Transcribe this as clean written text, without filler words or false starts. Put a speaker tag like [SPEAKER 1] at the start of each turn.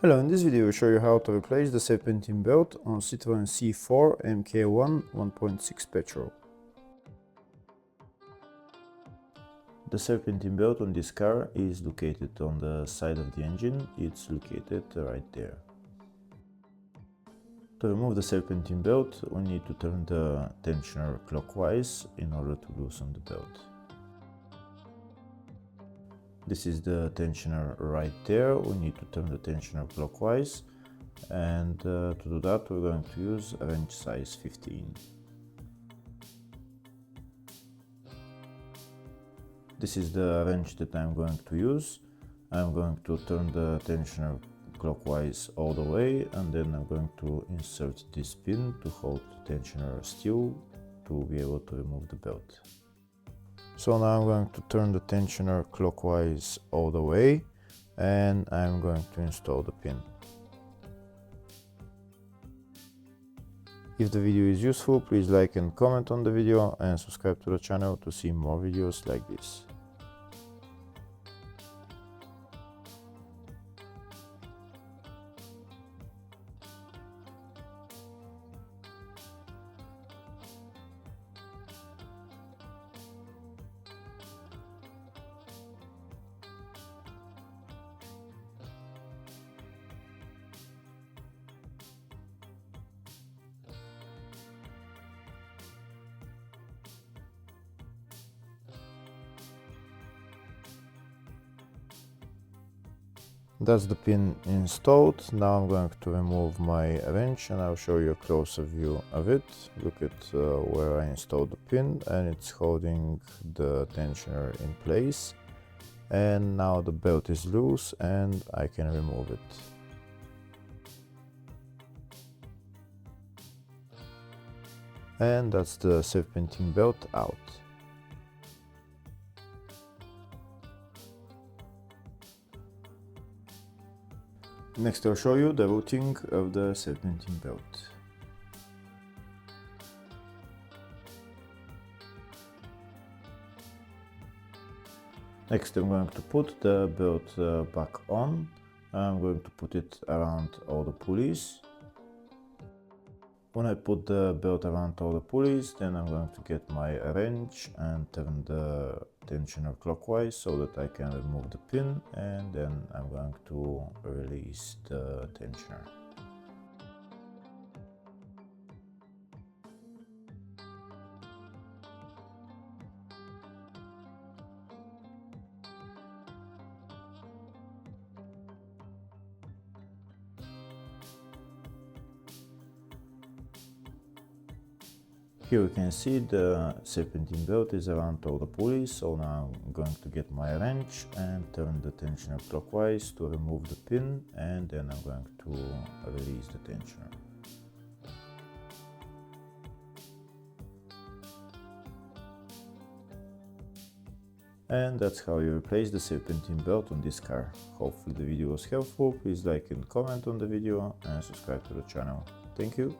[SPEAKER 1] Hello, in this video I will show you how to replace the serpentine belt on Citroen C4 Mk1 1.6 petrol. The serpentine belt on this car is located on the side of the engine. It's located right there. To remove the serpentine belt, we need to turn the tensioner clockwise in order to loosen the belt. This is the tensioner right there. We need to turn the tensioner clockwise, and to do that we're going to use a wrench size 15. This is the wrench that I'm going to use. I'm going to turn the tensioner clockwise all the way, and then I'm going to insert this pin to hold the tensioner still to be able to remove the belt. So now I'm going to turn the tensioner clockwise all the way, and I'm going to install the pin. If the video is useful, please like and comment on the video and subscribe to the channel to see more videos like this. That's the pin installed. Now I'm going to remove my wrench and I'll show you a closer view of it. Look at where I installed the pin, and it's holding the tensioner in place. And now the belt is loose and I can remove it. And that's the serpentine belt out. Next I'll show you the routing of the serpentine belt. Next I'm going to put the belt back on. I'm going to put it around all the pulleys. When I put the belt around all the pulleys, then I'm going to get my wrench and turn the tensioner clockwise so that I can remove the pin, and then I'm going to release the tensioner. Here you can see the serpentine belt is around all the pulleys, so now I'm going to get my wrench and turn the tensioner clockwise to remove the pin, and then I'm going to release the tensioner. And that's how you replace the serpentine belt on this car. Hopefully the video was helpful. Please like and comment on the video and subscribe to the channel. Thank you.